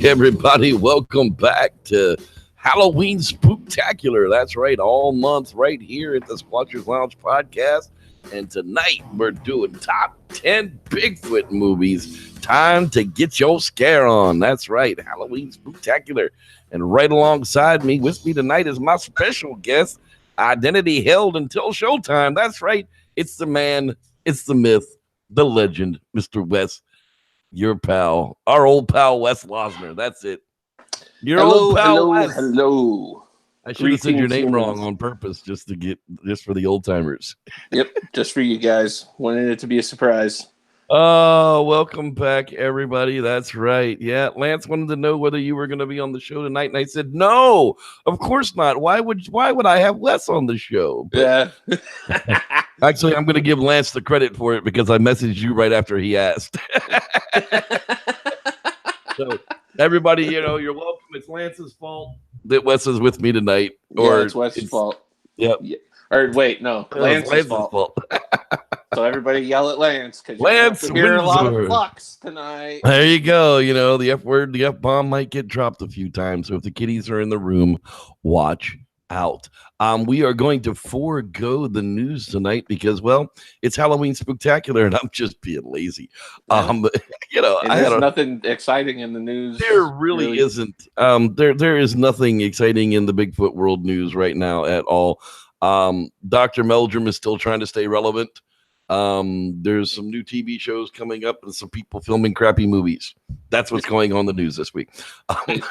everybody. Welcome back to Halloween Spooktacular. That's right, all month right here at the Squatchers Lounge podcast. And tonight we're doing top 10 Bigfoot movies. Time to get your scare on. That's right, Halloween Spooktacular. And right alongside me, with me tonight is my special guest, identity held until showtime. That's right, it's the man, it's the myth, the legend, Mr. Wes. Your pal, our old pal Wes Losner. That's it. Your old pal Wes. Hello. I should have said your name wrong on purpose just for the old timers. Yep, just for you guys. Wanted it to be a surprise. Oh, welcome back, everybody. That's right. Yeah, Lance wanted to know whether you were going to be on the show tonight, and I said no, of course not. Why would I have Wes on the show? But, yeah. Actually, I'm going to give Lance the credit for it because I messaged you right after he asked. So, everybody, you're welcome. It's Lance's fault that Wes is with me tonight. Or it's Wes's fault. Yep. Yeah. Or wait, no, Lance's fault. So everybody yell at Lance because Lance have to hear a lot of fucks tonight. There you go. The F word, the F bomb might get dropped a few times. So if the kiddies are in the room, watch out. We are going to forego the news tonight because, well, it's Halloween Spooktacular, and I'm just being lazy. And there's nothing exciting in the news. There really isn't. There is nothing exciting in the Bigfoot world news right now at all. Dr. Meldrum is still trying to stay relevant. There's some new TV shows coming up and some people filming crappy movies. That's what's going on in the news this week. But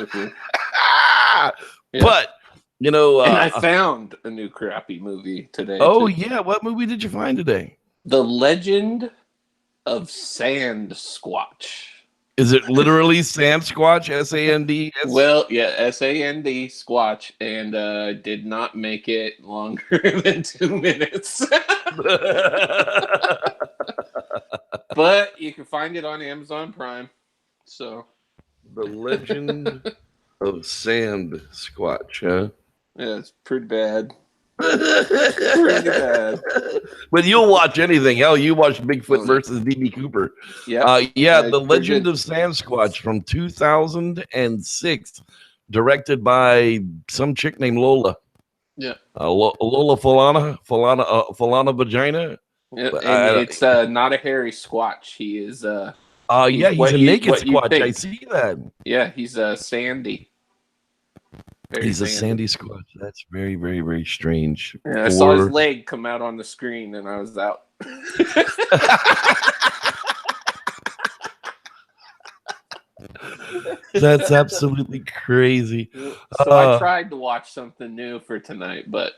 and I found a new crappy movie today. Oh, yeah. What movie did you find today? The Legend of Sand Squatch. Is it literally Sand Squatch? S-A-N-D? Well, yeah, S-A-N-D, Squatch, and did not make it longer than 2 minutes. But you can find it on Amazon Prime. So, The Legend of Sand Squatch, huh? Yeah, it's pretty bad. Pretty bad. But you'll watch anything. Hell, you watched Bigfoot versus D.B. Cooper. Yeah. The Legend of Sasquatch from 2006, directed by some chick named Lola. Yeah. Lola Falana Vagina. Yeah, and it's not a hairy Squatch. He is he's a naked Squatch. I see that. Yeah, he's sandy. He's a sandy Squatch. That's very, very, very strange. Yeah, I saw his leg come out on the screen and I was out. That's absolutely crazy. So I tried to watch something new for tonight, but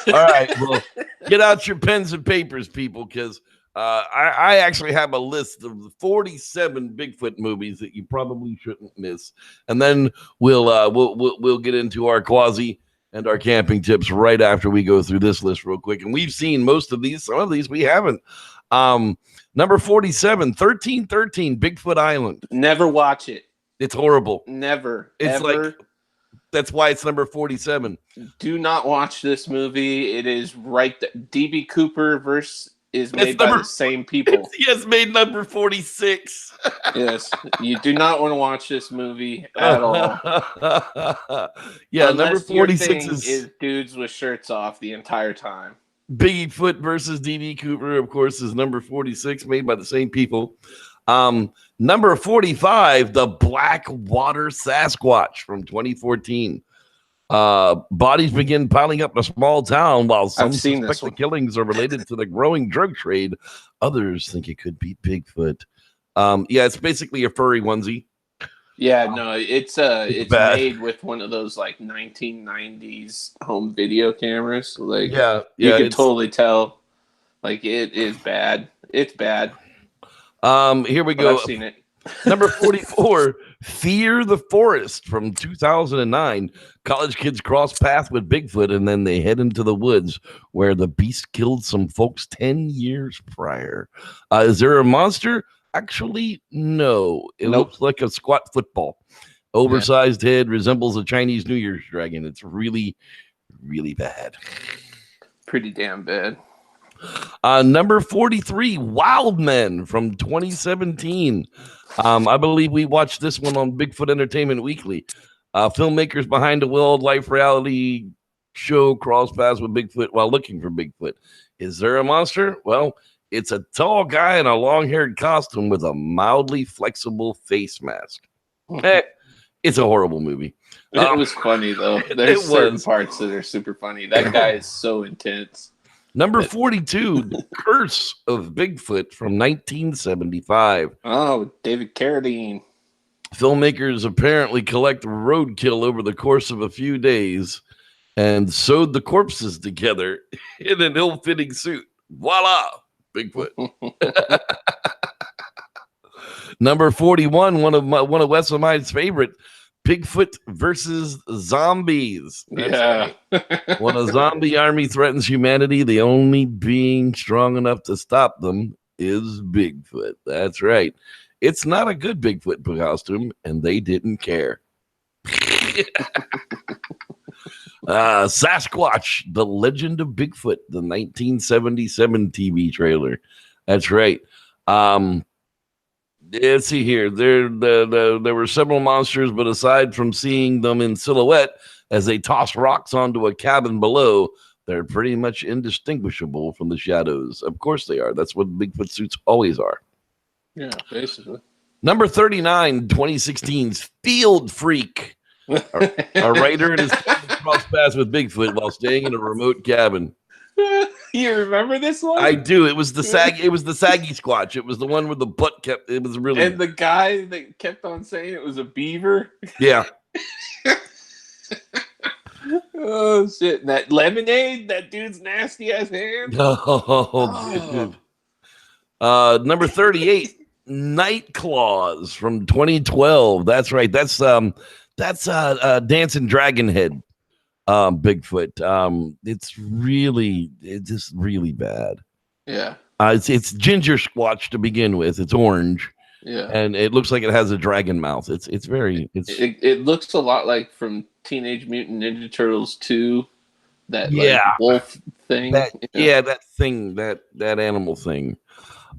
all right, well, get out your pens and papers, people, because I actually have a list of 47 Bigfoot movies that you probably shouldn't miss, and then we'll get into our quasi and our camping tips right after we go through this list real quick. And we've seen most of these; some of these we haven't. Number 47, 1313, Bigfoot Island. Never watch it. It's horrible. Never. It's ever. That's why it's number 47. Do not watch this movie. It is right. D.B. Cooper is made by the same people. Yes, made number 46. Yes, you do not want to watch this movie at all. Yeah, unless number 46 is dudes with shirts off the entire time. Bigfoot versus D.B. Cooper, of course, is number 46, made by the same people. Number 45, the Blackwater Sasquatch from 2014. Bodies begin piling up in a small town while some suspect the killings are related to the growing drug trade. Others think it could be Bigfoot. It's basically a furry onesie. Yeah, no, it's made with one of those like 1990s home video cameras. Like, you can totally tell. Like, it is bad. It's bad. Here we go. I've seen it. Number 44, Fear the Forest from 2009. College kids cross paths with Bigfoot and then they head into the woods where the beast killed some folks 10 years prior. Is there a monster? Actually, no. It looks like a squat football. Oversized head, resembles a Chinese New Year's dragon. It's really, really bad. Pretty damn bad. Number 43, Wild Men from 2017. I believe we watched this one on Bigfoot Entertainment Weekly. Filmmakers behind a wildlife reality show cross paths with Bigfoot while looking for Bigfoot. Is there a monster? Well, it's a tall guy in a long-haired costume with a mildly flexible face mask. It's a horrible movie. It was funny, though. There's certain parts that are super funny. That guy is so intense. Number 42, The Curse of Bigfoot from 1975. Oh, David Carradine. Filmmakers apparently collect roadkill over the course of a few days and sewed the corpses together in an ill-fitting suit. Voila, Bigfoot. Number 41, one of Wes and mine's favorite, Bigfoot versus zombies. That's right. When a zombie army threatens humanity, the only being strong enough to stop them is Bigfoot. That's right. It's not a good Bigfoot costume, and they didn't care. Sasquatch, The Legend of Bigfoot, the 1977 TV trailer. That's right. Let's see here. There were several monsters, but aside from seeing them in silhouette as they toss rocks onto a cabin below, they're pretty much indistinguishable from the shadows. Of course they are. That's what Bigfoot suits always are. Yeah, basically. Number 39, 2016's Field Freak. A writer and his cross paths with Bigfoot while staying in a remote cabin. You remember this one? I do. It was the saggy squatch. It was the one where the butt kept. It was really. And the guy that kept on saying it was a beaver. Yeah. Oh shit! And that lemonade, that dude's nasty ass hand. Oh. Number 38, Night Claws from 2012. That's right. That's Dancing Dragon Head. Bigfoot. It's just really bad. Yeah. It's ginger squatch to begin with. It's orange. Yeah. And it looks like it has a dragon mouth. It looks a lot like from Teenage Mutant Ninja Turtles 2. That wolf thing. That thing, that animal thing.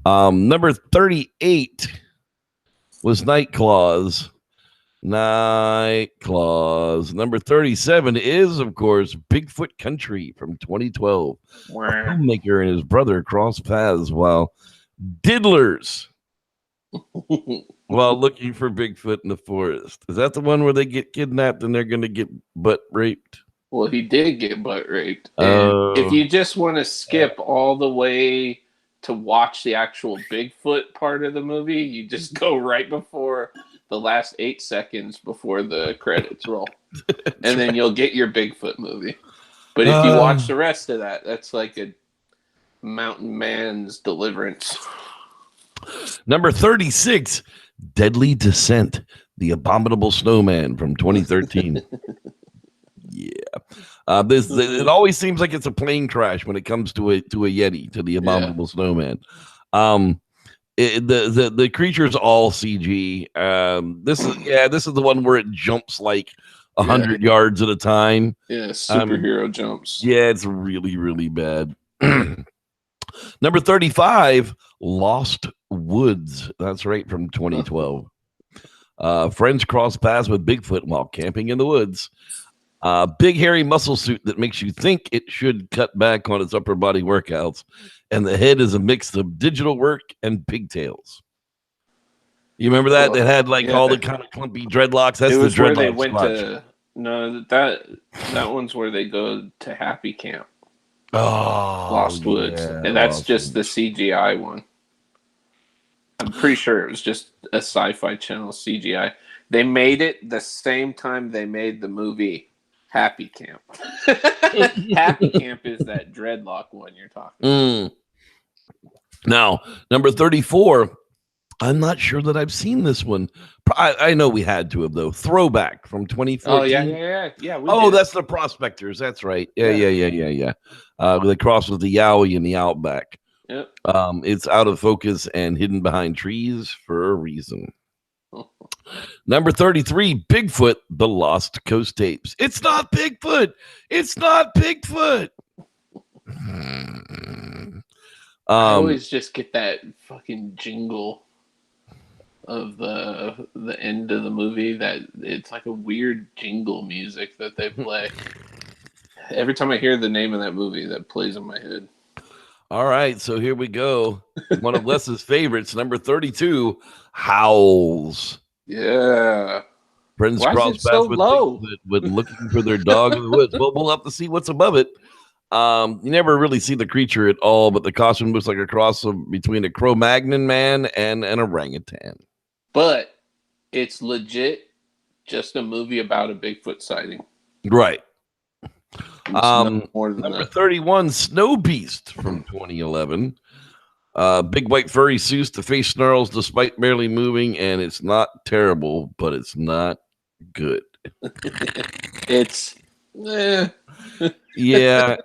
Number 38 was Night Claws. Number 37 is, of course, Bigfoot Country from 2012. A filmmaker and his brother cross paths while diddlers while looking for Bigfoot in the forest. Is that the one where they get kidnapped and they're going to get butt raped? Well, he did get butt raped. And if you just want to skip all the way to watch the actual Bigfoot part of the movie, you just go right before the last 8 seconds before the credits roll. And then you'll get your Bigfoot movie. But if you watch the rest of that, that's like a mountain man's deliverance. Number 36, Deadly Descent, The Abominable Snowman from 2013. Yeah. It always seems like it's a plane crash when it comes to a Yeti, to the Abominable Snowman. The creature's all CG. This is the one where it jumps like 100 yards at a time. Yeah, superhero jumps. Yeah, it's really, really bad. Number 35, Lost Woods. That's right, from 2012. Friends cross paths with Bigfoot while camping in the woods. Big hairy muscle suit that makes you think it should cut back on its upper body workouts, and the head is a mix of digital work and pigtails. You remember that? That had all the kind of clumpy dreadlocks. That's the dreadlock where they went squatch. to. No, that one's where they go to Happy Camp. Oh, Lost Woods, and that's just the CGI one. I'm pretty sure it was just a Sci-Fi Channel CGI. They made it the same time they made the movie Happy Camp. Happy Camp is that dreadlock one you're talking about. Now, number 34, I'm not sure that I've seen this one. I know we had to have, though. Throwback from 2014. Oh, yeah. That's the Prospectors. That's right. Yeah. They cross with the Yowie in the Outback. Yep. It's out of focus and hidden behind trees for a reason. Number 33, Bigfoot, The Lost Coast Tapes. It's not Bigfoot. I always just get that fucking jingle of the end of the movie. That it's like a weird jingle music that they play. Every time I hear the name of that movie, that plays in my head. All right, so here we go. One of Les's favorites, number 32, Howls. Yeah. Friends Why cross is it paths so low? with looking for their dog in the woods. Well, we'll have to see what's above it. You never really see the creature at all, but the costume looks like a cross between a Cro-Magnon man and an orangutan. But it's legit just a movie about a Bigfoot sighting. Right. More than number that. 31, Snow Beast from 2011. Big white furry suits, the face snarls despite barely moving, and it's not terrible, but it's not good. It's yeah,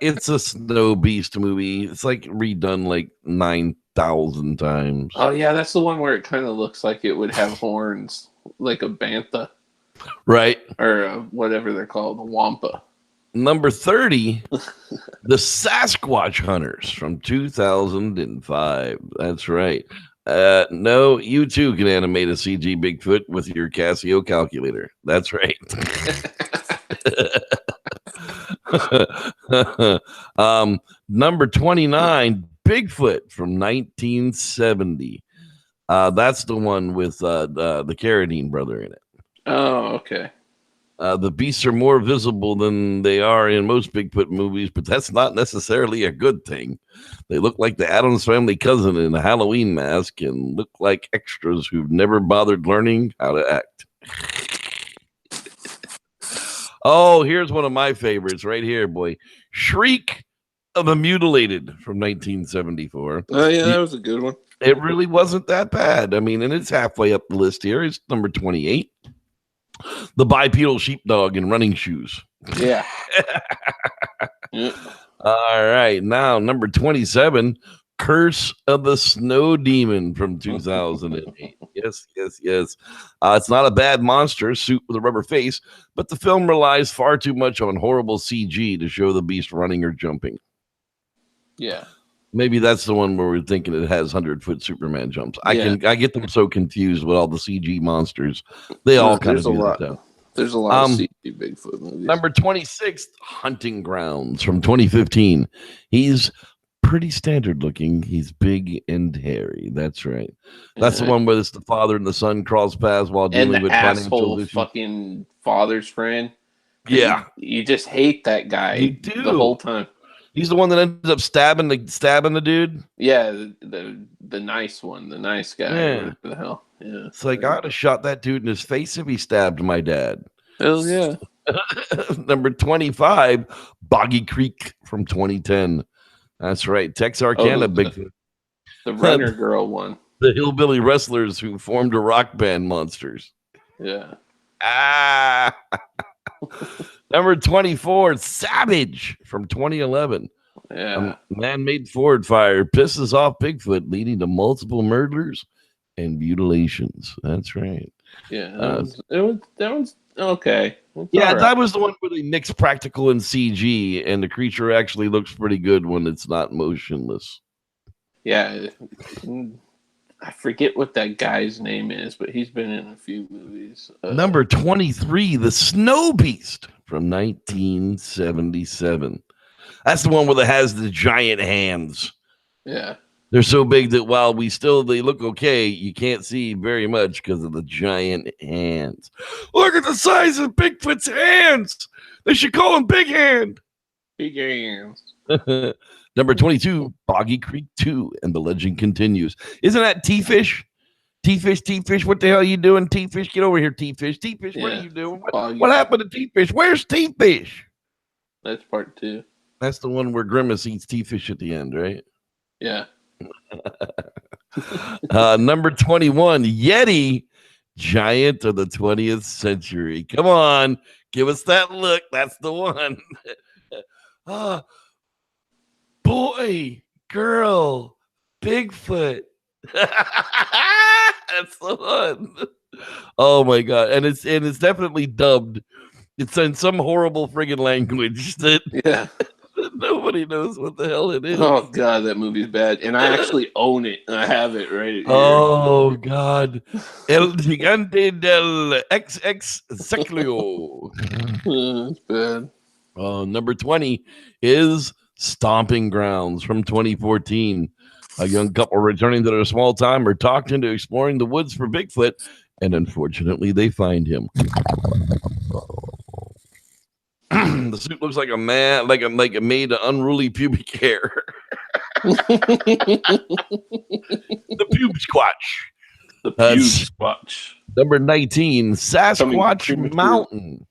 it's a Snow Beast movie. It's like redone like 9,000 times. Oh yeah, that's the one where it kind of looks like it would have horns, like a bantha, right? Or whatever they're called, a wampa. Number 30, The Sasquatch Hunters from 2005. That's right. No, you too can animate a CG Bigfoot with your Casio calculator. That's right. Number 29, Bigfoot from 1970. That's the one with the Carradine brother in it. Oh, okay. The beasts are more visible than they are in most Bigfoot movies, but that's not necessarily a good thing. They look like the Addams Family cousin in a Halloween mask and look like extras who've never bothered learning how to act. Oh, here's one of my favorites right here, boy. Shriek of the Mutilated from 1974. Oh, yeah, that was a good one. It really wasn't that bad. I mean, and it's halfway up the list here. It's number 28. The Bipedal Sheepdog in Running Shoes. Yeah. All right. Now, number 27, Curse of the Snow Demon from 2008. Yes. It's not a bad monster suit with a rubber face, but the film relies far too much on horrible CG to show the beast running or jumping. Yeah. Maybe that's the one where we're thinking it has 100-foot Superman jumps. I get them so confused with all the CG monsters. They all kind of do that, though. There's a lot of CG Bigfoot movies. Number 26, Hunting Grounds from 2015. He's pretty standard looking. He's big and hairy. That's right. That's the one where it's the father and the son cross paths while dealing with financial issues. Fucking father's friend. Yeah. You just hate that guy the whole time. He's the one that ends up stabbing the dude. Yeah, the nice one, the nice guy. Yeah. What the hell? Yeah. It's like I'd have shot that dude in his face if he stabbed my dad. Hell yeah. Number 25, Boggy Creek from 2010. That's right. Texarkana Bigfoot. The Runner Girl one. The hillbilly wrestlers who formed a rock band monsters. Yeah. Number 24, Savage from 2011. Yeah. A man-made Ford fire pisses off Bigfoot, leading to multiple murders and mutilations. That's right. Yeah. That one's okay. Yeah, that was the one where they mixed practical and CG, and the creature actually looks pretty good when it's not motionless. Yeah. I forget what that guy's name is, but he's been in a few movies. Number 23, The Snow Beast from 1977. That's the one where it has the giant hands. Yeah. They're so big that while they look okay, you can't see very much because of the giant hands. Look at the size of Bigfoot's hands. They should call him Big Hand. Big Hands. Number 22, Boggy Creek 2, and the legend continues. Isn't that T-Fish? T-Fish, what the hell are you doing, T-Fish? Get over here, T-Fish. T-Fish, what are you doing? What happened to T-Fish? Where's T-Fish? That's part 2. That's the one where Grimace eats T-Fish at the end, right? Yeah. Number 21, Yeti, giant of the 20th century. Come on, give us that look. That's the one. Boy, girl, Bigfoot. That's the one. Oh my god. And it's definitely dubbed. It's in some horrible friggin' language that Nobody knows what the hell it is. Oh God, that movie's bad, and I actually own it. I have it right here. Oh God, El Gigante del XX Seclio. It's bad. Number 20 is Stomping Grounds from 2014. A young couple returning to their small town are talked into exploring the woods for Bigfoot, and unfortunately, they find him. The suit looks like a man, like it made an unruly pubic hair. The pube squatch. The pube squatch. Number 19, Sasquatch Mountain.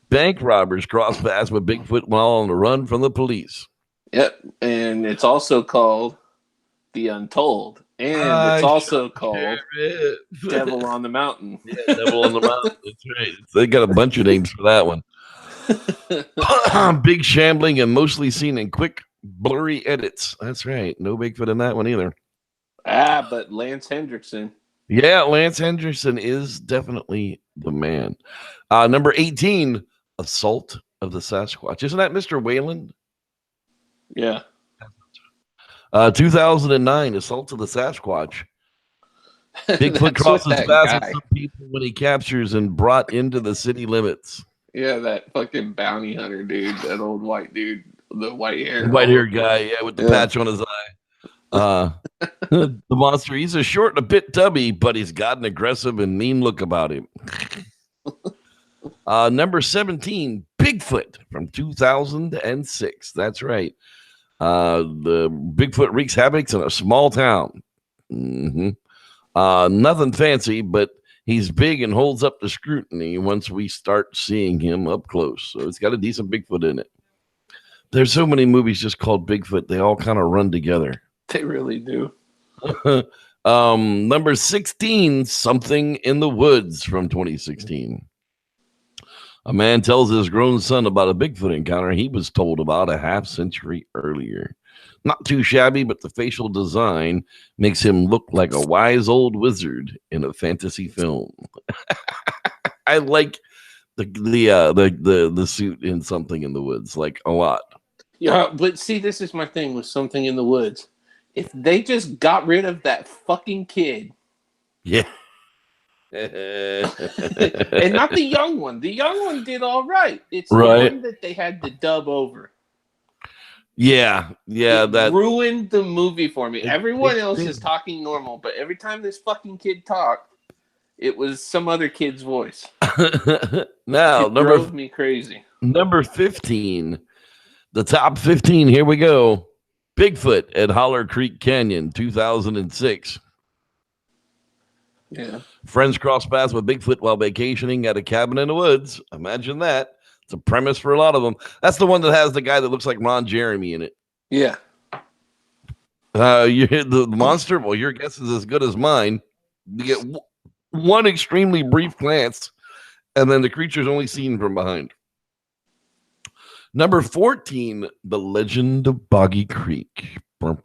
Bank robbers cross paths with Bigfoot while on the run from the police. Yep, and it's also called The Untold, and it's also called Devil on the Mountain. Yeah, Devil on the Mountain. That's right. They got a bunch of names for that one. Big shambling and mostly seen in quick, blurry edits. That's right. No Bigfoot in that one either. But Lance Hendrickson. Yeah, Lance Hendrickson is definitely the man. Number 18, Assault of the Sasquatch. Isn't that Mr. Wayland? Yeah. 2009, Assault of the Sasquatch. Bigfoot crosses paths with some people when he captures and brought into the city limits. Yeah, that fucking bounty hunter dude, that old white dude, the white-haired guy, yeah, with the patch on his eye. The monster, he's a short and a bit tubby, but he's got an aggressive and mean look about him. Number 17, Bigfoot from 2006. That's right. The Bigfoot wreaks havoc in a small town. Mm-hmm. Nothing fancy, but he's big and holds up to scrutiny once we start seeing him up close. So it's got a decent Bigfoot in it. There's so many movies just called Bigfoot. They all kind of run together. They really do. Number 16, Something in the Woods from 2016. A man tells his grown son about a Bigfoot encounter he was told about a half century earlier. Not too shabby, but the facial design makes him look like a wise old wizard in a fantasy film. I like the suit in Something in the Woods, like, a lot. Yeah, but see, this is my thing with Something in the Woods. If they just got rid of that fucking kid. Yeah. And not the young one. The young one did all right. It's the one that they had to dub over. Yeah, that ruined the movie for me. Everyone else is talking normal, but every time this fucking kid talked, it was some other kid's voice. Now, it drove me crazy. Number 15, the top 15. Here we go. Bigfoot at Holler Creek Canyon, 2006. Yeah. Friends cross paths with Bigfoot while vacationing at a cabin in the woods. Imagine that. It's a premise for a lot of them. That's the one that has the guy that looks like Ron Jeremy in it. Yeah. You hit the monster. Well, your guess is as good as mine. You get one extremely brief glance, and then the creature's only seen from behind. Number 14, The Legend of Boggy Creek. Oh,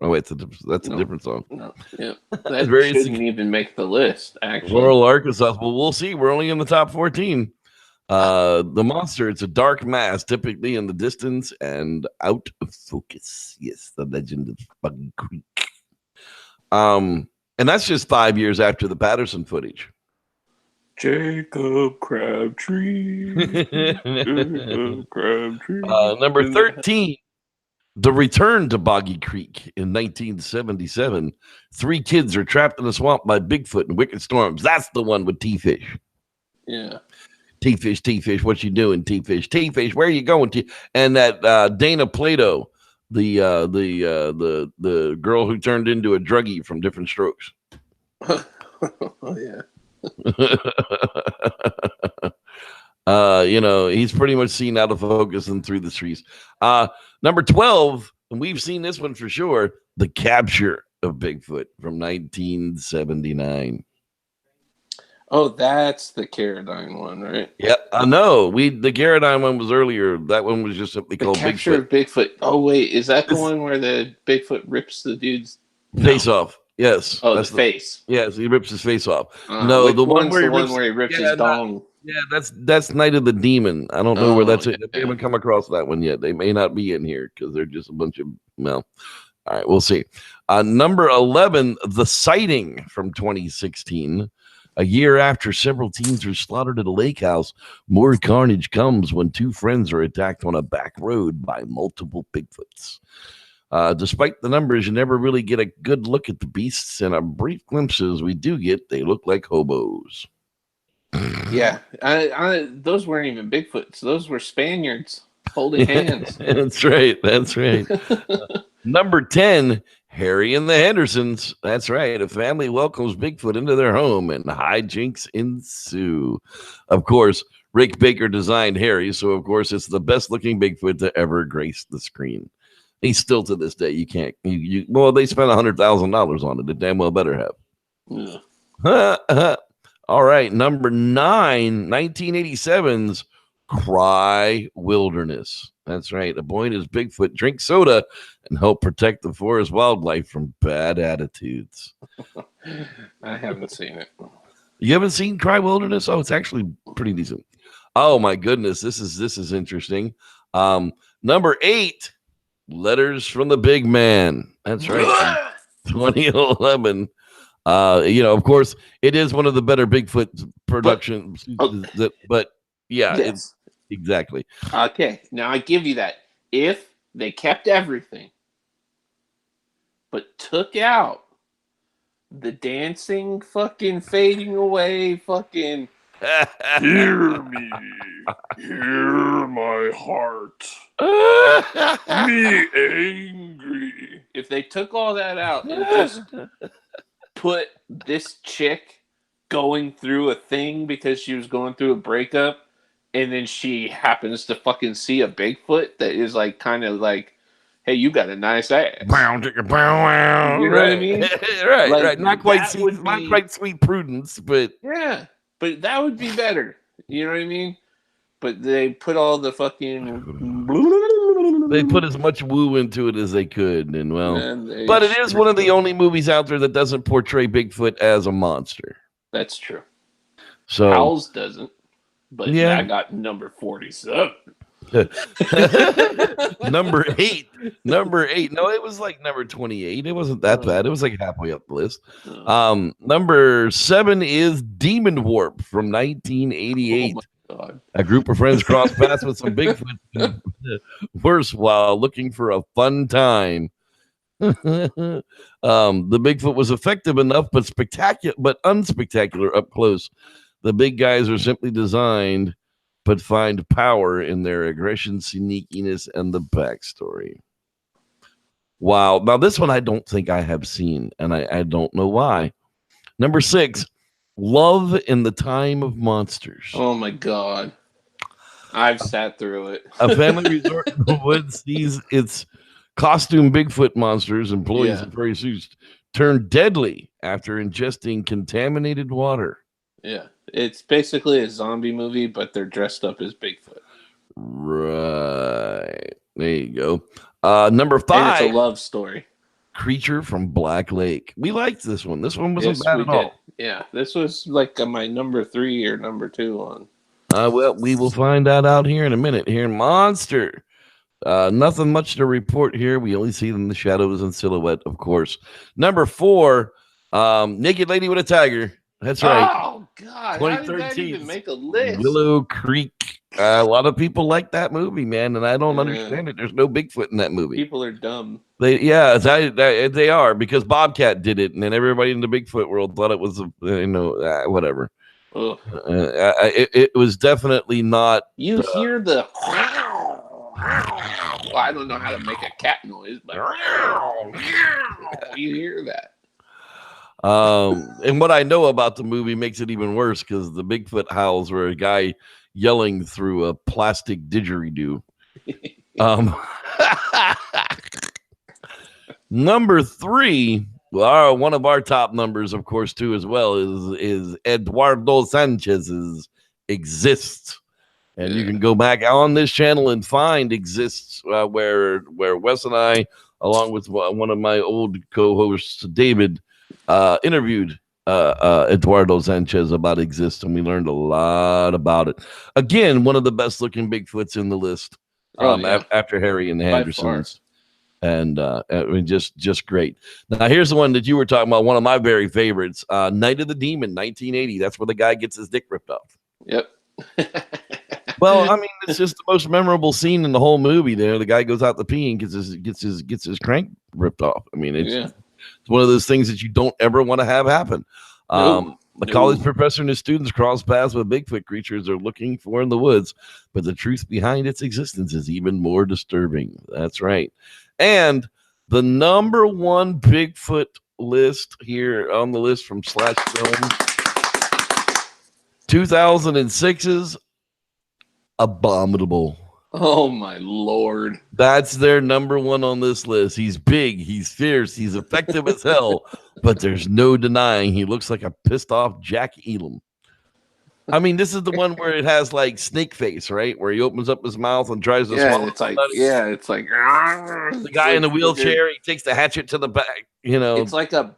wait, that's a different song. No, yeah, that shouldn't even make the list, actually. Laurel, Arkansas. Well, we'll see. We're only in the top 14. The monster, it's a dark mass, typically in the distance and out of focus. Yes, The Legend of Boggy Creek. And that's just 5 years after the Patterson footage. Jacob Crabtree. Jacob Crabtree. Number 13, The Return to Boggy Creek in 1977. 3 kids are trapped in a swamp by Bigfoot and wicked storms. That's the one with T-Fish. Yeah. T-Fish, what you doing, T-Fish? T-Fish, where are you going to? And that Dana Plato, the girl who turned into a druggie from Different Strokes. Oh, yeah. He's pretty much seen out of focus and through the trees. Number 12, and we've seen this one for sure, The Capture of Bigfoot from 1979. Oh, that's the Carradine one, right? Yep, I know. The Carradine one was earlier. That one was just simply called Capture Bigfoot. Of Bigfoot. Oh, wait, is that the one where the Bigfoot rips the dude's face off? Yes. Oh, that's the face. Yes, he rips his face off. No, the one where he rips his dong. Yeah, that's Night of the Demon. I don't know where that's it. We haven't come across that one yet. They may not be in here because they're just a bunch of all right, we'll see. Number 11, The Sighting from 2016. A year after several teens are slaughtered at a lake house, more carnage comes when two friends are attacked on a back road by multiple Bigfoots. Despite the numbers, you never really get a good look at the beasts, and a brief glimpses we do get, they look like hobos. Yeah, those weren't even Bigfoots. Those were Spaniards holding hands. That's right. Number 10, Harry and the Hendersons. That's right. A family welcomes Bigfoot into their home and hijinks ensue. Of course, Rick Baker designed Harry, so of course it's the best looking Bigfoot to ever grace the screen. He's still to this day. You can't. Well, they spent $100,000 on it. They damn well better have. Yeah. All right. Number 9, 1987's Cry Wilderness. That's right. A boy and his Bigfoot drink soda and help protect the forest wildlife from bad attitudes. I haven't seen it. You haven't seen Cry Wilderness? Oh, it's actually pretty decent. Oh my goodness, this is interesting. Number 8, Letters from the Big Man. That's right. 2011. Of course, it is one of the better Bigfoot productions, but yeah, yes. Exactly. Okay, now I give you that. If they kept everything, but took out the dancing, fucking fading away, fucking hear me, hear my heart, me angry. If they took all that out and just put this chick going through a thing because she was going through a breakup, and then she happens to fucking see a Bigfoot that is like kind of like, hey, you got a nice ass. You know what I mean? right. Not quite sweet Prudence, but yeah, but that would be better. You know what I mean? But they put all the fucking they put as much woo into it as they could, and but it is one of the only movies out there that doesn't portray Bigfoot as a monster. That's true. So Howls doesn't. But yeah, I got number 47. Number 8. No, it was like number 28. It wasn't that bad. It was like halfway up the list. Number 7 is Demon Warp from 1988. Oh my God. A group of friends cross paths with some Bigfoot worse while looking for a fun time. The Bigfoot was effective enough, but unspectacular up close. The big guys are simply designed, but find power in their aggression, sneakiness, and the backstory. Wow. Now, this one I don't think I have seen, and I don't know why. Number 6, Love in the Time of Monsters. Oh, my God. I've sat through it. A family resort in the woods sees its costume Bigfoot monsters, employees in furry suits, turn deadly after ingesting contaminated water. Yeah. It's basically a zombie movie, but they're dressed up as Bigfoot. Right. There you go. Number 5. And it's a love story. Creature from Black Lake. We liked this one. This one wasn't bad at all. Yeah. This was like my number 3 or number 2 on. Well, we will find out here in a minute. Here in Monster. Nothing much to report here. We only see them in the shadows and silhouette, of course. Number 4. Naked Lady with a Tiger. That's right. Oh, God. 2013. How did that even make a list? Willow Creek. A lot of people like that movie, man, and I don't understand it. There's no Bigfoot in that movie. People are dumb. They are, because Bobcat did it, and then everybody in the Bigfoot world thought it was, whatever. It was definitely not. You hear the... Well, I don't know how to make a cat noise, but you hear that. And what I know about the movie makes it even worse, because the Bigfoot howls were a guy yelling through a plastic didgeridoo. Number 3, one of our top numbers, of course, too, as well, is Eduardo Sanchez's Exists. And you can go back on this channel and find Exists, where Wes and I, along with one of my old co-hosts, David, interviewed Eduardo Sanchez about exists, and we learned a lot about it. Again, one of the best looking Bigfoots in the list, after Harry and the Hendersons. And I mean, just great. Now, here's the one that you were talking about, one of my very favorites, Night of the Demon, 1980. That's where the guy gets his dick ripped off. Yep. Well, I mean, it's just the most memorable scene in the whole movie there. The guy goes out to pee and gets his crank ripped off. I mean, it's one of those things that you don't ever want to have happen. The college professor and his students cross paths with Bigfoot creatures they're looking for in the woods, but the truth behind its existence is even more disturbing. That's right. And the number one Bigfoot list here on the list from Slash Film, 2006's Abominable. Oh my Lord. That's their number one on this list. He's big, he's fierce, he's effective as hell, but there's no denying he looks like a pissed off Jack Elam. I mean, this is the one where it has like snake face, right? Where he opens up his mouth and tries to swallow. It's like the guy in the wheelchair, he takes the hatchet to the back, you know. It's like a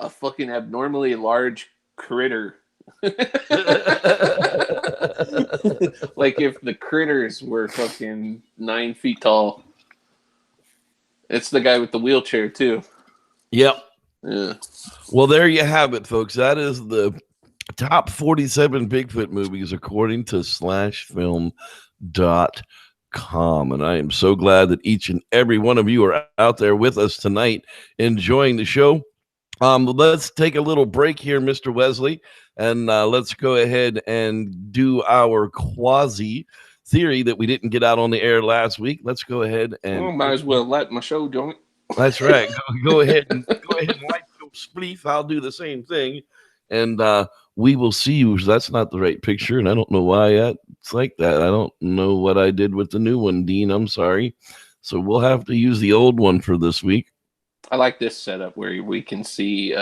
fucking abnormally large critter. Like if the critters were fucking 9 feet tall. It's the guy with the wheelchair too. Yep. Yeah. Well, there you have it, folks. That is the top 47 Bigfoot movies according to slashfilm.com. And I am so glad that each and every one of you are out there with us tonight enjoying the show. Let's take a little break here, Mr. Wesley, and let's go ahead and do our quasi theory that we didn't get out on the air last week. Let's go ahead and might as well light my show, don't it? That's right. Go ahead and light your spleef. I'll do the same thing, and we will see you. That's not the right picture, and I don't know why it's like that. I don't know what I did with the new one, Dean. I'm sorry. So we'll have to use the old one for this week. I like this setup where we can see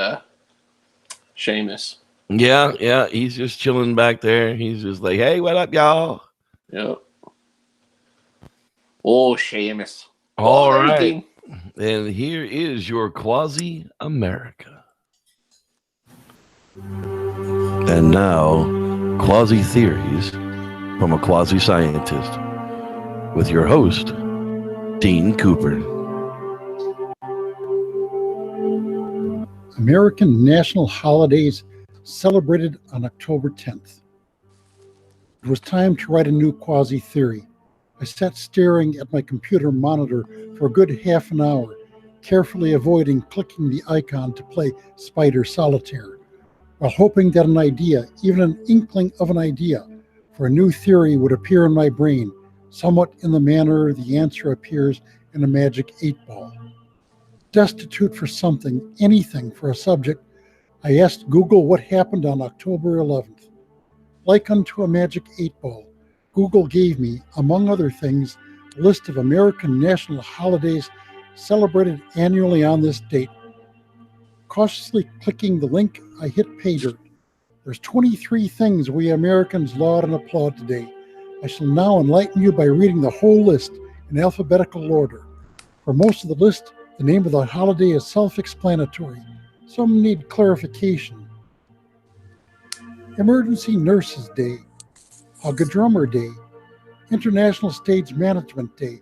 Seamus. Yeah, he's just chilling back there. He's just like, hey, what up, y'all? Yep. Oh, Seamus. All right. Everything. And here is your Quasi-America. And now, quasi-theories from a quasi-scientist with your host, Dean Cooper. American national holidays celebrated on October 10th. It was time to write a new quasi-theory. I sat staring at my computer monitor for a good half an hour, carefully avoiding clicking the icon to play Spider Solitaire, while hoping that an idea, even an inkling of an idea, for a new theory would appear in my brain, somewhat in the manner the answer appears in a magic 8-ball. Destitute for something, anything for a subject, I asked Google what happened on October 11th. Like unto a magic 8-ball, Google gave me, among other things, a list of American national holidays celebrated annually on this date. Cautiously clicking the link, I hit pay dirt. There's 23 things we Americans laud and applaud today. I shall now enlighten you by reading the whole list in alphabetical order. For most of the list, the name of the holiday is self-explanatory. Some need clarification. Emergency Nurses Day, Hug a Drummer Day, International Stage Management Day.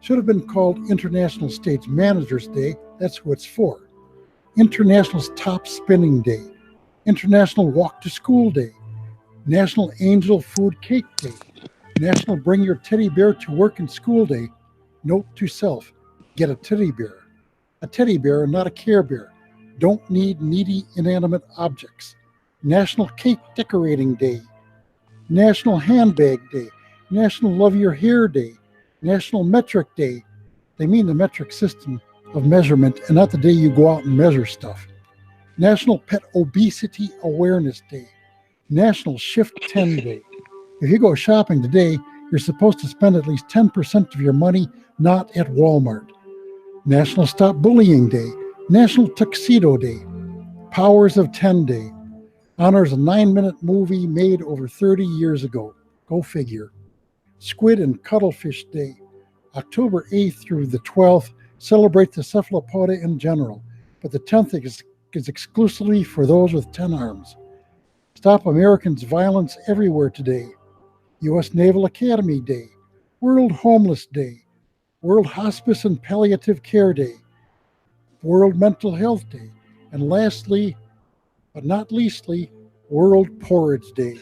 Should have been called International Stage Managers Day. That's who it's for. International Top Spinning Day, International Walk to School Day, National Angel Food Cake Day, National Bring Your Teddy Bear to Work and School Day. Note to self, get a teddy bear. A teddy bear, not a Care Bear. Don't need needy, inanimate objects. National Cake Decorating Day. National Handbag Day. National Love Your Hair Day. National Metric Day. They mean the metric system of measurement and not the day you go out and measure stuff. National Pet Obesity Awareness Day. National Shift 10 Day. If you go shopping today, you're supposed to spend at least 10% of your money not at Walmart. National Stop Bullying Day, National Tuxedo Day, Powers of 10 Day, honors a 9-minute movie made over 30 years ago. Go figure. Squid and Cuttlefish Day, October 8th through the 12th, celebrate the cephalopoda in general, but the 10th mask is exclusively for those with 10 arms. Stop Americans' violence everywhere today. U.S. Naval Academy Day, World Homeless Day, World Hospice and Palliative Care Day, World Mental Health Day, and lastly, but not leastly, World Porridge Day.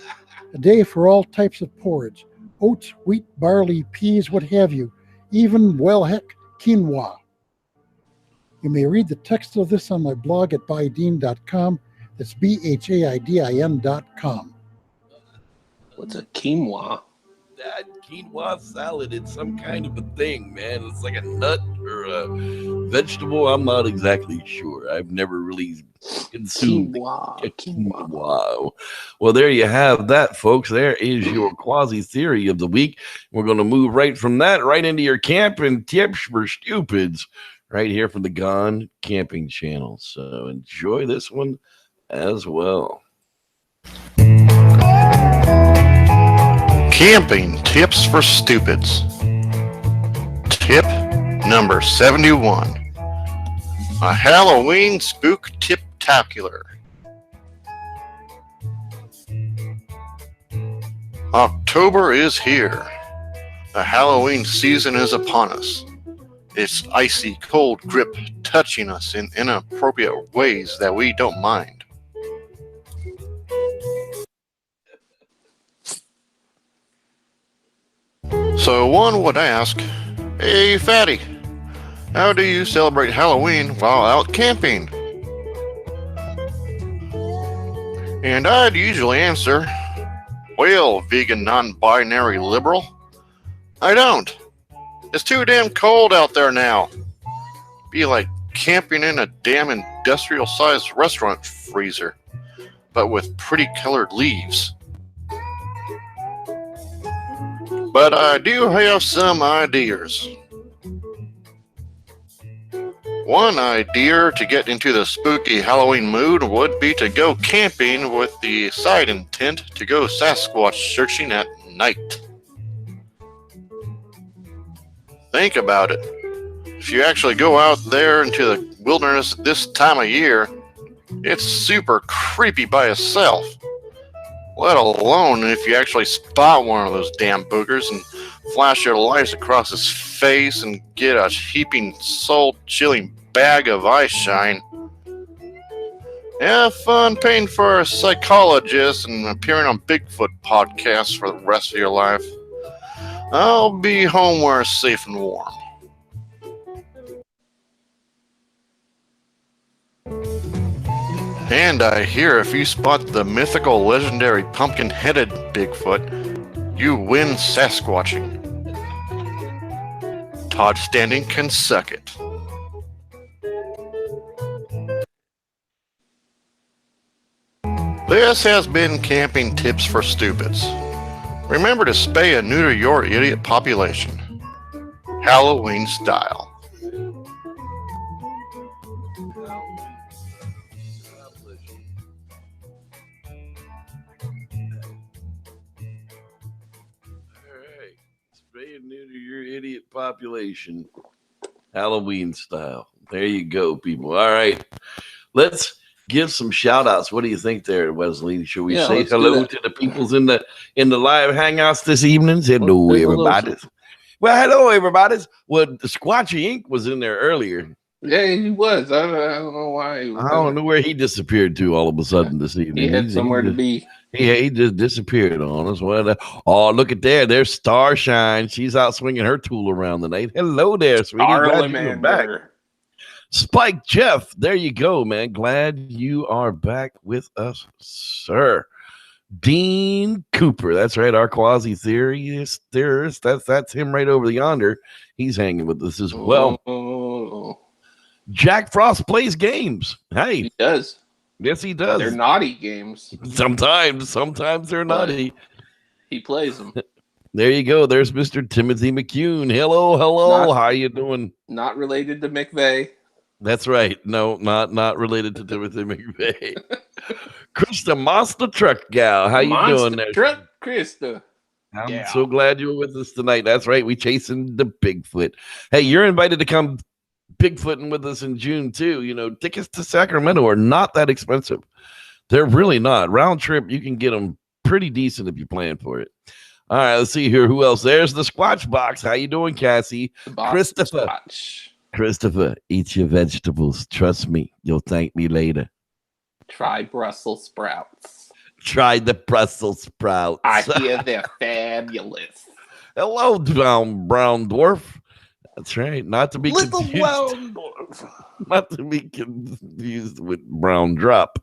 A day for all types of porridge. Oats, wheat, barley, peas, what have you. Even, well, heck, quinoa. You may read the text of this on my blog at bydeen.com. That's BHAIDIN.com. What's a quinoa? That quinoa salad, it's some kind of a thing, man. It's like a nut or a vegetable. I'm not exactly sure. I've never really consumed quinoa. Well, there you have that, folks. There is your quasi theory of the week. We're going to move right from that right into your camping tips for stupids right here from the Gone Camping channel. So enjoy this one as well. Camping tips for stupids. Tip number 71. A Halloween Spooktacular. October is here. The Halloween season is upon us. Its icy cold grip touching us in inappropriate ways that we don't mind. So one would ask, hey fatty, how do you celebrate Halloween while out camping? And I'd usually answer, well, vegan non-binary liberal, I don't. It's too damn cold out there now. Be like camping in a damn industrial-sized restaurant freezer, but with pretty colored leaves. But I do have some ideas. One idea to get into the spooky Halloween mood would be to go camping with the side intent to go Sasquatch searching at night. Think about it. If you actually go out there into the wilderness this time of year, it's super creepy by itself. Let alone if you actually spot one of those damn boogers and flash your lights across his face and get a heaping, soul-chilling bag of eye shine. Have fun paying for a psychologist and appearing on Bigfoot podcasts for the rest of your life. I'll be home where it's safe and warm. And I hear if you spot the mythical legendary pumpkin-headed Bigfoot, you win Sasquatching. Todd Standing can suck it. This has been Camping Tips for Stupids. Remember to spay and neuter your idiot population. Halloween style. Idiot population, Halloween style. There you go, people. All right, let's give some shout outs. What do you think there, Wesley? Should we say hello to the peoples in the live hangouts this evening? Hello, everybody. Well, hello, everybody. Well, the Squatchy Inc. was in there earlier. Yeah, he was. I don't know why. I don't know where he disappeared to all of a sudden this evening. He had somewhere to be. He just disappeared on us. Well, oh, look at there. There's Starshine. She's out swinging her tool around the night. Hello there, sweetie. Glad you're back. Spike Jeff, there you go, man. Glad you are back with us, sir. Dean Cooper, that's right, our quasi theorist. That's him right over yonder. He's hanging with us as well. Oh. Jack Frost plays games. Hey, he does. Yes, he does. They're naughty games. Sometimes they're naughty. He plays them. There you go. There's Mr. Timothy McCune. Hello. How you doing? Not related to McVeigh. That's right. No, not related to Timothy McVeigh. Krista, Monster Truck Gal. How you doing there? Truck Krista. I'm so glad you were with us tonight. That's right. We chasing the Bigfoot. Hey, you're invited to come Bigfooting with us in June too. You know, tickets to Sacramento are not that expensive. They're really not. Round trip, you can get them pretty decent if you plan for it. All right, let's see here. Who else? There's the Squatch Box. How you doing, Cassie? Christopher. Christopher, eat your vegetables. Trust me, you'll thank me later. Try Brussels sprouts. Try the Brussels sprouts. I hear they're fabulous. Hello, brown dwarf. That's right. Not to be confused. Brown dwarf. Not to be confused with brown drop.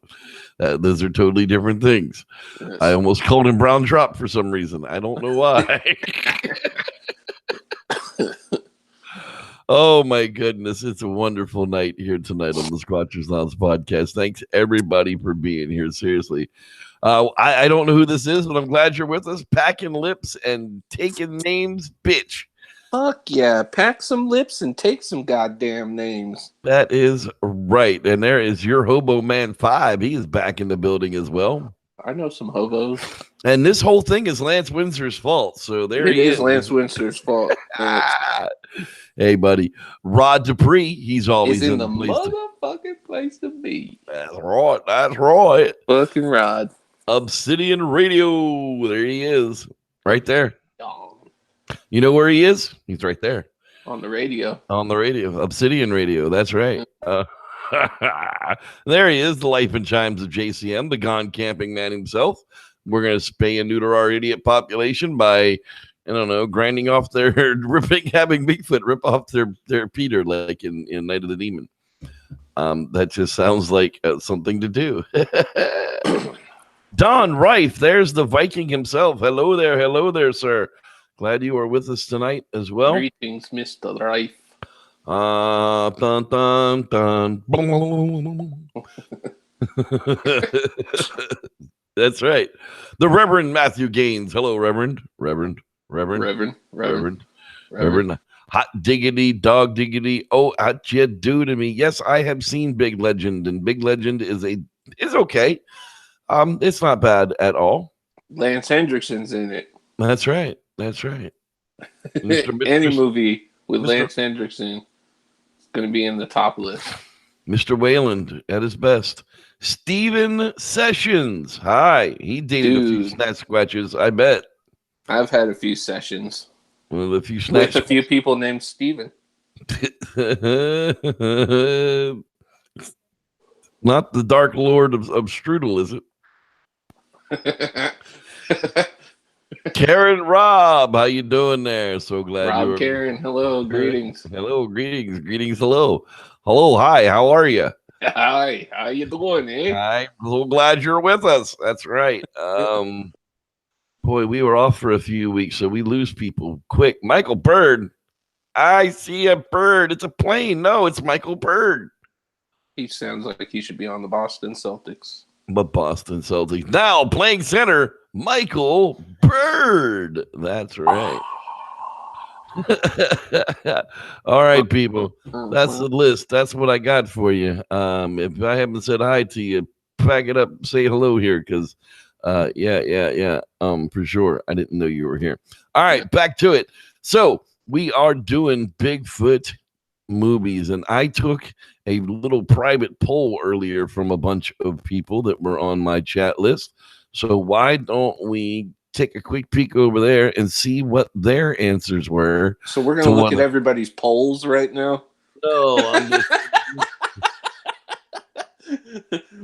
Those are totally different things. Yes. I almost called him brown drop for some reason. I don't know why. Oh my goodness. It's a wonderful night here tonight on the Squatchers Lounge podcast. Thanks everybody for being here. Seriously. I don't know who this is, but I'm glad you're with us. Packing lips and taking names, bitch. Fuck yeah. Pack some lips and take some goddamn names. That is right. And there is your Hobo Man 5. He is back in the building as well. I know some hobos. And this whole thing is Lance Windsor's fault. So there he is. It is Lance Windsor's fault. Hey, buddy. Rod Dupree, he's always in the motherfucking place to be. That's right. That's right. Fucking Rod. Obsidian Radio. There he is. Right there. Oh. You know where he is? He's right there. On the radio. On the radio. Obsidian Radio. That's right. There he is, the life and chimes of JCM, the gone camping man himself. We're going to spay and neuter our idiot population by, I don't know, grinding off their, having Bigfoot rip off their Peter like in Night of the Demon. That just sounds like something to do. Don Reif, there's the Viking himself. Hello there, sir. Glad you are with us tonight as well. Greetings, Mr. Reif. Dun, dun, dun. That's right. The Reverend Matthew Gaines. Hello, Reverend. Hot diggity, dog diggity. Oh, how'd you do to me? Yes, I have seen Big Legend, and Big Legend is okay. It's not bad at all. Lance Hendrickson's in it. That's right. Any movie with Lance Hendrickson is going to be in the top list. Mr. Wayland at his best. Steven Sessions. Hi. He dated a few Sasquatches, I bet. I've had a few sessions. Well, a few with a few people named Steven. Not the Dark Lord of Strudel, is it? Karen Rob, how you doing there? So glad Rob, Karen, hello, greetings. Hello, greetings, hello. Hello, hi, how are you? Hi, how you doing, eh? I'm so glad you're with us. That's right. Boy, we were off for a few weeks, so we lose people quick. Michael Bird. I see a bird. It's a plane. No, it's Michael Bird. He sounds like he should be on the Boston Celtics. But Boston Celtics. Now playing center, Michael Bird. That's right. All right, people. That's the list. That's what I got for you. If I haven't said hi to you, pack it up, say hello here, because yeah. For sure. I didn't know you were here. All right, back to it. So we are doing Bigfoot movies, and I took a little private poll earlier from a bunch of people that were on my chat list. So why don't we take a quick peek over there and see what their answers were? So we're going to look at everybody's polls right now? No, I'm just...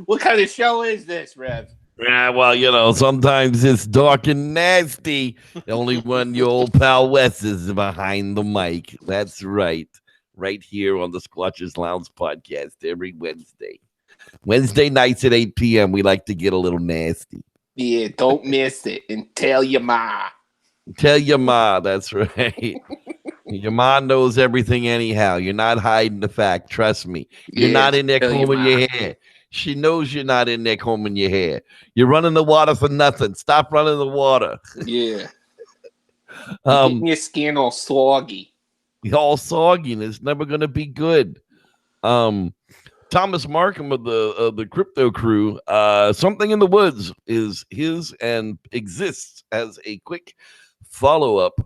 What kind of show is this, Rev? Yeah, well, sometimes it's dark and nasty. Only when your old pal Wes is behind the mic. That's right. Right here on the Squatchers Lounge podcast every Wednesday. Wednesday nights at 8 p.m. we like to get a little nasty. Yeah, don't miss it. And tell your ma. Tell your ma, that's right. Your ma knows everything anyhow. You're not hiding the fact. Trust me. You're not in there combing your hair. She knows you're not in there combing your hair. You're running the water for nothing. Stop running the water. Yeah. Getting your skin all soggy. All soggy, and it's never going to be good. Thomas Markham of the Crypto Crew, Something in the Woods is his and exists as a quick follow-up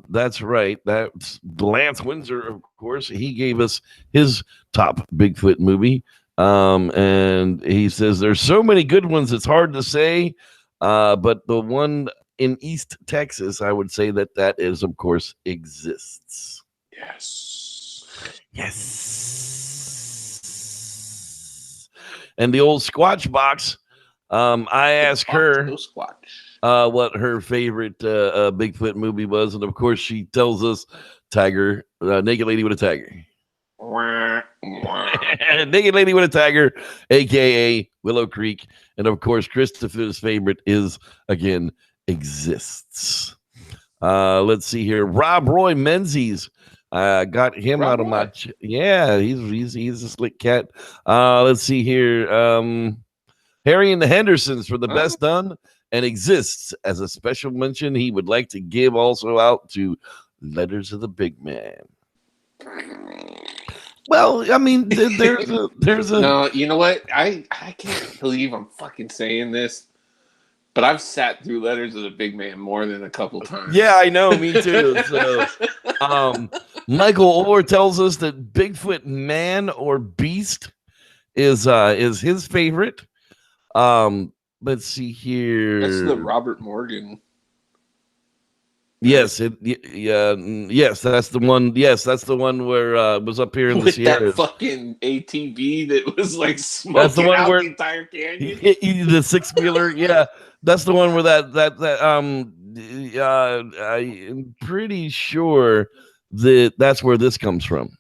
That's right. That's Lance Windsor, of course. He gave us his top Bigfoot movie. And he says there's so many good ones, it's hard to say. But the one in East Texas, I would say that is, of course, Exists. Yes. And the old Squatch box. I asked her what her favorite Bigfoot movie was, and of course she tells us Tiger, Naked Lady with a Tiger. Naked Lady with a Tiger, aka Willow Creek, and of course Christopher's favorite is again Exists. Let's see here. Rob Roy Menzies. Got him out of my he's a slick cat. Let's see here. Harry and the Hendersons for the best done, and Exists as a special mention he would like to give also out to Letters of the Big Man. Well, I mean, there's a no, you know what? I can't believe I'm fucking saying this, but I've sat through Letters of the Big Man more than a couple times. Yeah, I know, me too. So, Michael Orr tells us that Bigfoot Man or Beast is his favorite. Let's see here. That's the Robert Morgan. Yes, yes, that's the one. Yes, that's the one where was up here in the Sierras. That fucking ATV that was like smoking that's the one where the entire canyon. The 6-wheeler, yeah, that's the one where I'm pretty sure that's where this comes from.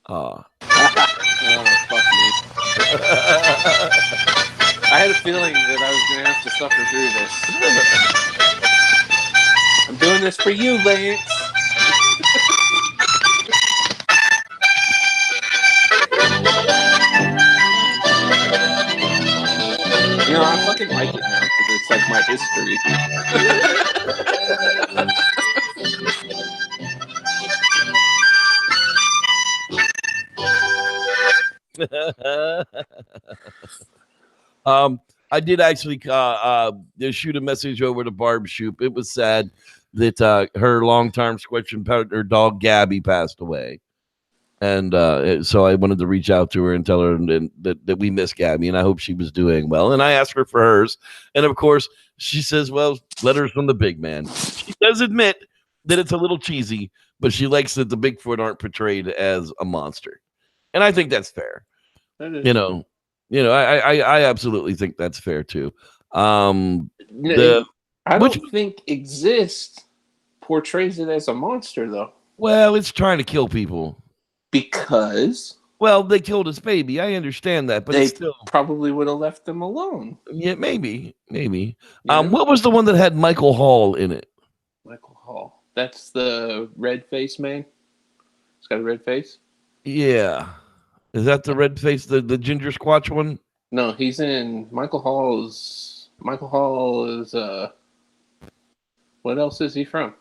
Oh, fuck me. I had a feeling that I was going to have to suffer through this. I'm doing this for you, Lance. You know, I fucking like it now because it's like my history. I did actually shoot a message over to Barb Shoop. It was sad that her long-term squatching partner dog Gabby passed away, and so I wanted to reach out to her and tell her that we miss Gabby, and I hope she was doing well. And I asked her for hers, and of course she says, "Well, letters from the big man." She does admit that it's a little cheesy, but she likes that the Bigfoot aren't portrayed as a monster, and I think that's fair. You know, I absolutely think that's fair too. I don't think Exist portrays it as a monster though. Well, it's trying to kill people because they killed his baby. I understand that, but they still probably would have left them alone. Yeah, maybe. Yeah. What was the one that had Michael Hall in it? Michael Hall. That's the red face man. It's got a red face. Yeah. Is that the red face, the ginger squatch one? No, he's in Michael Hall is what else is he from?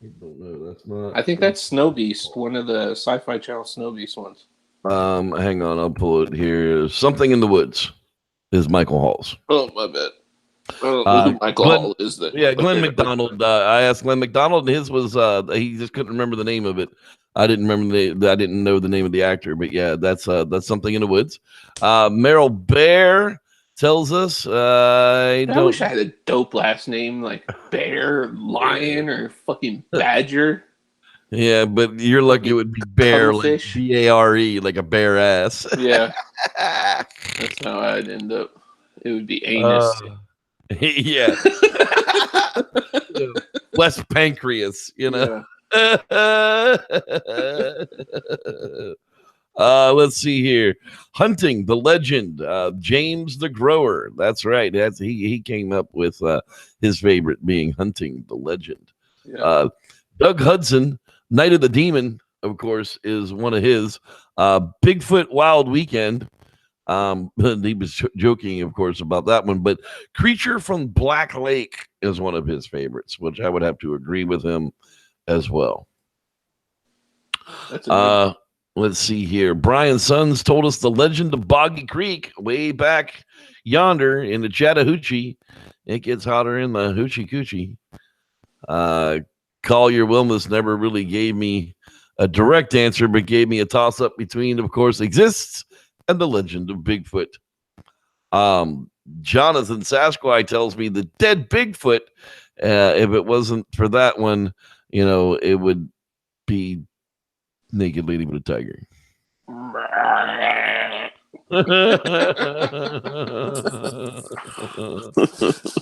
I don't know. That's not. I think that's Snow Beast, one of the Sci-Fi Channel Snow Beast ones. Hang on, I'll pull it here. Something in the Woods is Michael Hall's. Oh, my bad. I don't know who Michael Hall is. Glenn McDonald. I asked Glenn McDonald, and his was he just couldn't remember the name of it. I didn't remember I didn't know the name of the actor, but yeah, that's Something in the Woods. Meryl Bear tells us I wish I had a dope last name like Bear, Lion, or fucking Badger. Yeah, but you're lucky it would be Bear, like Bare, like a bare ass. Yeah, that's how I'd end up. It would be anus. Yeah. Less pancreas, you know. Yeah. Let's see here. Hunting the Legend, James the Grower. That's right. He came up with his favorite being Hunting the Legend. Yeah. Doug Hudson, Night of the Demon, of course, is one of his. Bigfoot Wild Weekend. He was joking, of course, about that one, but Creature from Black Lake is one of his favorites, which I would have to agree with him as well. Let's see here. Brian Sons told us the legend of Boggy Creek way back yonder in the Chattahoochee. It gets hotter in the hoochie coochie. Collier Wilmus never really gave me a direct answer, but gave me a toss-up between, of course, exists and the legend of Bigfoot. Jonathan Sasquatch tells me the dead Bigfoot, if it wasn't for that one, it would be Naked Lady with a Tiger.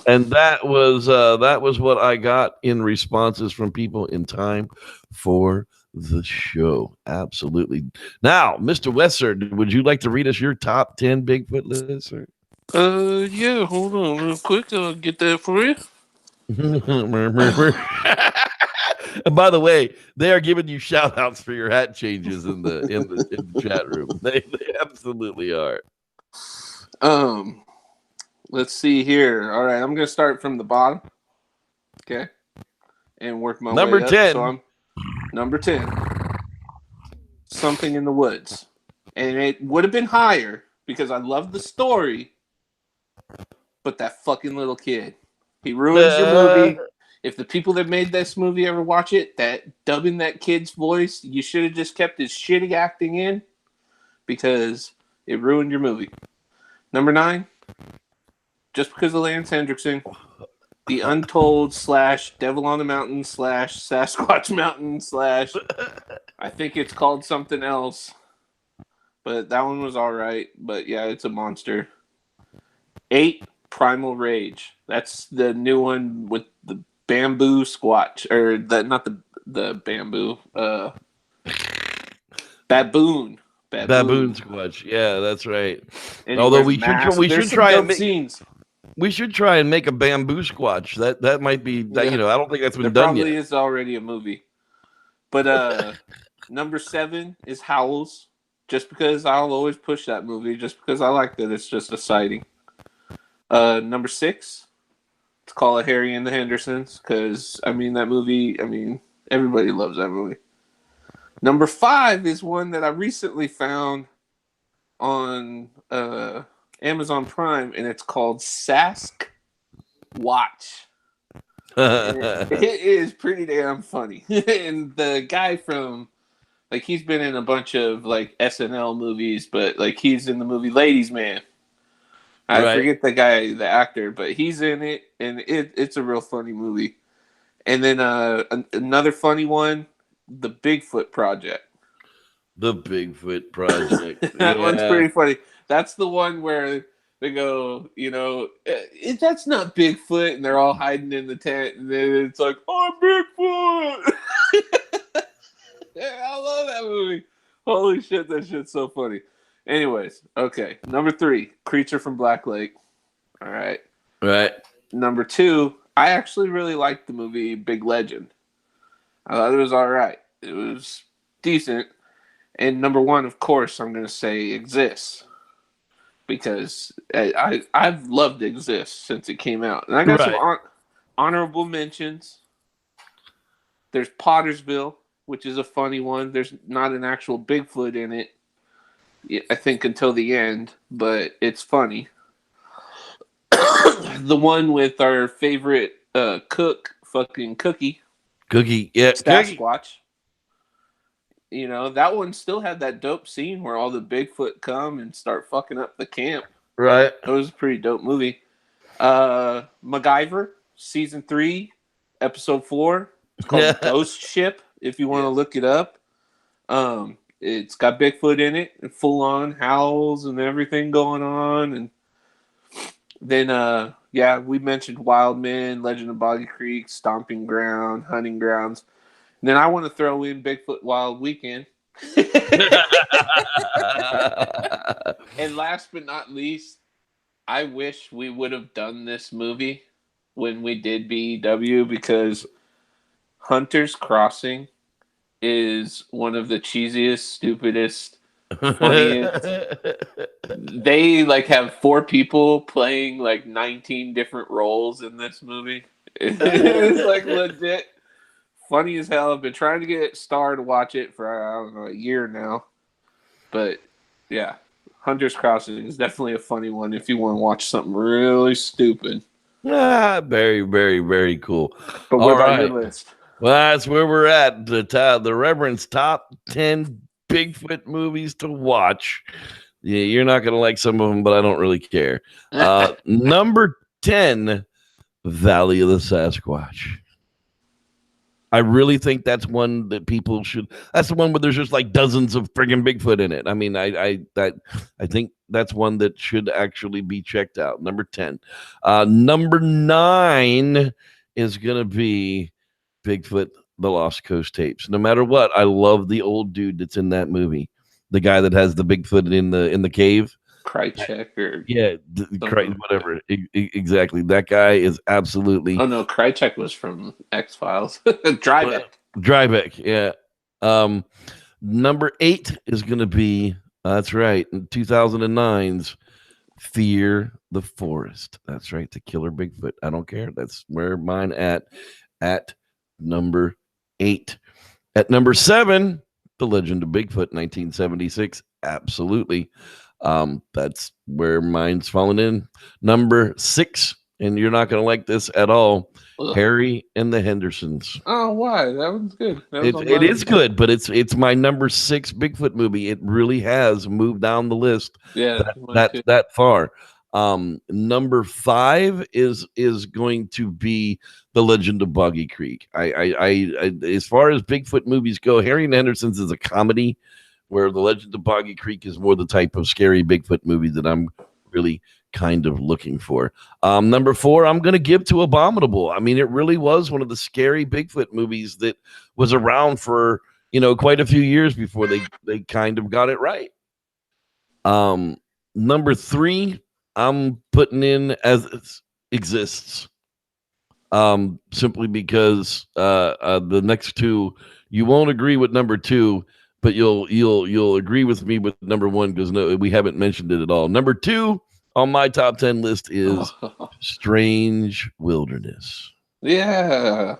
And that was what I got in responses from people in time for the show. Absolutely. Now, Mr. Wesser, would you like to read us your top 10 Bigfoot list, sir? Yeah, hold on real quick. I'll get that for you. And by the way, they are giving you shout outs for your hat changes in the chat room. They absolutely are. Let's see here. All right, I'm gonna start from the bottom. Okay. And work my number way up. 10. So I'm number 10. Something in the Woods. And it would have been higher because I love the story. But that fucking little kid. He ruins your movie. If the people that made this movie ever watch it, that dubbing that kid's voice, you should have just kept his shitty acting in because it ruined your movie. Number 9, just because of Lance Hendrickson, the Untold / Devil on the Mountain / Sasquatch Mountain / I think it's called something else, but that one was all right. But yeah, it's a monster. 8, Primal Rage. That's the new one with the bamboo squatch, or not the bamboo, baboon squatch. Yeah, that's right. And although we should try and make scenes. We should try and make a bamboo squatch. That might be that. I don't think that's been done yet. There probably is already a movie. But number 7 is Howls, just because I'll always push that movie, just because I like that it's just a sighting. Number 6, it's Call of Harry and the Hendersons, because that movie, everybody loves that movie. Number 5 is one that I recently found on Amazon Prime, and it's called Sask Watch. It is pretty damn funny. And the guy from, he's been in a bunch of SNL movies, but he's in the movie Ladies Man. I forget the guy, the actor, but he's in it, and it's a real funny movie. And then another funny one, The Bigfoot Project. The Bigfoot Project. That one's pretty funny. That's the one where they go, that's not Bigfoot, and they're all hiding in the tent, and then it's like, oh, Bigfoot! Yeah, I love that movie. Holy shit, that shit's so funny. Anyways, okay. Number 3, Creature from Black Lake. All right. Right. Number 2, I actually really liked the movie Big Legend. I thought it was all right. It was decent. And number 1, of course, I'm going to say Exists. Because I've loved Exist since it came out. And I got some honorable mentions. There's Pottersville, which is a funny one. There's not an actual Bigfoot in it, I think, until the end, but it's funny. The one with our favorite fucking Cookie. Cookie, yeah. Sasquatch. That one still had that dope scene where all the Bigfoot come and start fucking up the camp. Right. It was a pretty dope movie. MacGyver, season 3, episode 4. It's called Ghost Ship, if you want to look it up. It's got Bigfoot in it, and full on howls and everything going on. And then, we mentioned Wild Men, Legend of Boggy Creek, Stomping Ground, Hunting Grounds. And then I want to throw in Bigfoot Wild Weekend. And last but not least, I wish we would have done this movie when we did BEW, because Hunter's Crossing is one of the cheesiest, stupidest, funniest. They have 4 people playing 19 different roles in this movie. It's legit funny as hell. I've been trying to get Star to watch it for, I don't know, a year now. But yeah, Hunter's Crossing is definitely a funny one if you want to watch something really stupid. Very, very, very cool. But what about your list? Well, that's where we're at. The Reverend's top 10 Bigfoot movies to watch. Yeah, you're not going to like some of them, but I don't really care. Number 10, Valley of the Sasquatch. I really think that's one that people should. That's the one where there's just like dozens of friggin' Bigfoot in it. I mean, I think that's one that should actually be checked out. Number 10. Number 9 is gonna be Bigfoot: The Lost Coast Tapes. No matter what, I love the old dude that's in that movie. The guy that has the Bigfoot in the cave. Krychek or whatever. Exactly. That guy is absolutely. Oh no, Krychek was from X-Files. Drybeck, yeah. Number 8 is going to be, that's right, in 2009's Fear the Forest. That's right, the killer Bigfoot. I don't care. That's where mine at number 8. At number 7, The Legend of Bigfoot, 1976. Absolutely. That's where mine's falling in. Number 6, and you're not going to like this at all. Ugh. Harry and the Hendersons. Oh, why? That one's good. It is good, but it's my number 6 Bigfoot movie. It really has moved down the list. Yeah, that far. Number 5 is going to be The Legend of Boggy Creek. I as far as Bigfoot movies go, Harry and the Hendersons is a comedy, where The Legend of Boggy Creek is more the type of scary Bigfoot movie that I'm really kind of looking for. Number 4, I'm going to give to Abominable. I mean, it really was one of the scary Bigfoot movies that was around for, quite a few years before they kind of got it right. Number 3, I'm putting in As It Exists. Simply because the next 2, you won't agree with number 2, but you'll agree with me with number 1 because we haven't mentioned it at all. Number 2 on my top 10 list is Strange Wilderness. Yeah.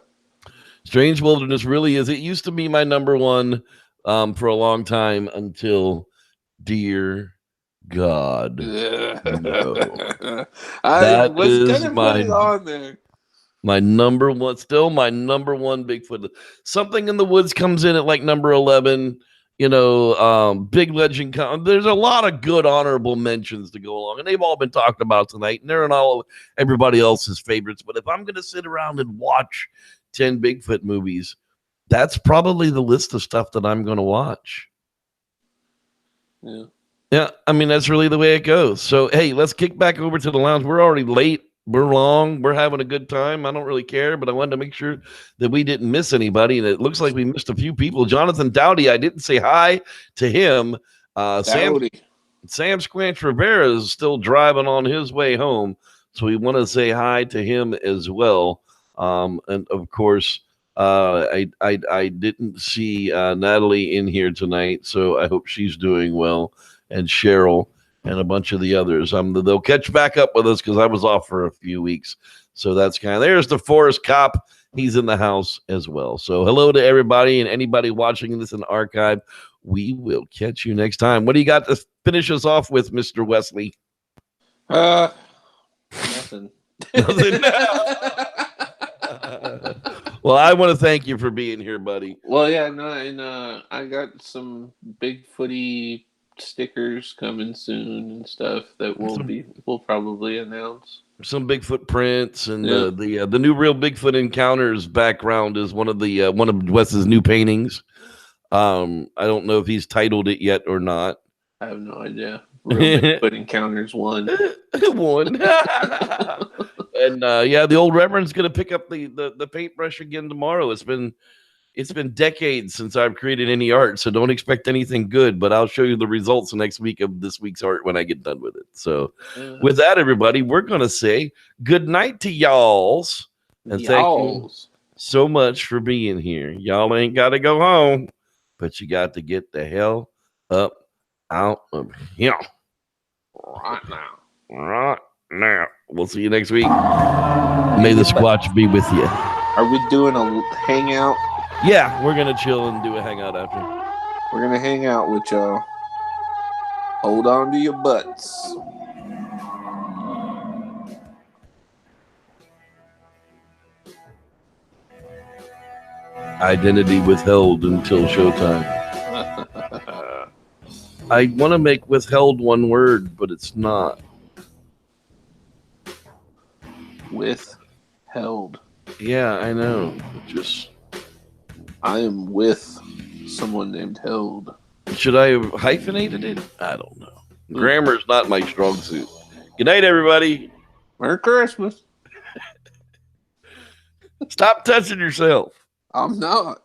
Strange Wilderness really is. It used to be my number 1 for a long time until, dear God, no. I was gonna put it on there. My number 1, still my number 1 Bigfoot. Something in the Woods comes in at like number 11. Big Legend. There's a lot of good honorable mentions to go along, and they've all been talked about tonight, and they're not everybody else's favorites. But if I'm going to sit around and watch 10 Bigfoot movies, that's probably the list of stuff that I'm going to watch. Yeah. I mean, that's really the way it goes. So, hey, let's kick back over to the lounge. We're already late. We're long. We're having a good time. I don't really care, but I wanted to make sure that we didn't miss anybody. And it looks like we missed a few people. Jonathan Dowdy, I didn't say hi to him. Sam Squanch Rivera is still driving on his way home, so we want to say hi to him as well. And of course, I didn't see Natalie in here tonight, so I hope she's doing well. And Cheryl. And a bunch of the others. They'll catch back up with us because I was off for a few weeks. So that's there's the Forest Cop. He's in the house as well. So hello to everybody and anybody watching this in the archive. We will catch you next time. What do you got to finish us off with, Mr. Wesley? Nothing. Well, I want to thank you for being here, buddy. Well, yeah, no, and I got some Bigfooty stickers coming soon and stuff that we'll probably announce. Some Bigfoot prints and the new Real Bigfoot Encounters background is one of Wes's new paintings. I don't know if he's titled it yet or not. I have no idea. Real Bigfoot Encounters 1. And the old Reverend's gonna pick up the paintbrush again tomorrow. It's been decades since I've created any art, so don't expect anything good, but I'll show you the results next week of this week's art when I get done with it. So with that, everybody, we're going to say good night to y'alls. And thank you so much for being here. Y'all ain't got to go home, but you got to get the hell up out of here. Right now. We'll see you next week. May the Squatch be with you. Are we doing a hangout? Yeah, we're going to chill and do a hangout after. We're going to hang out with y'all Hold on to your butts. Identity withheld until showtime. I want to make withheld one word, but it's not. Withheld. Yeah, I know. I am with someone named Held. Should I have hyphenated it? I don't know. Grammar's not my strong suit. Good night, everybody. Merry Christmas. Stop touching yourself. I'm not.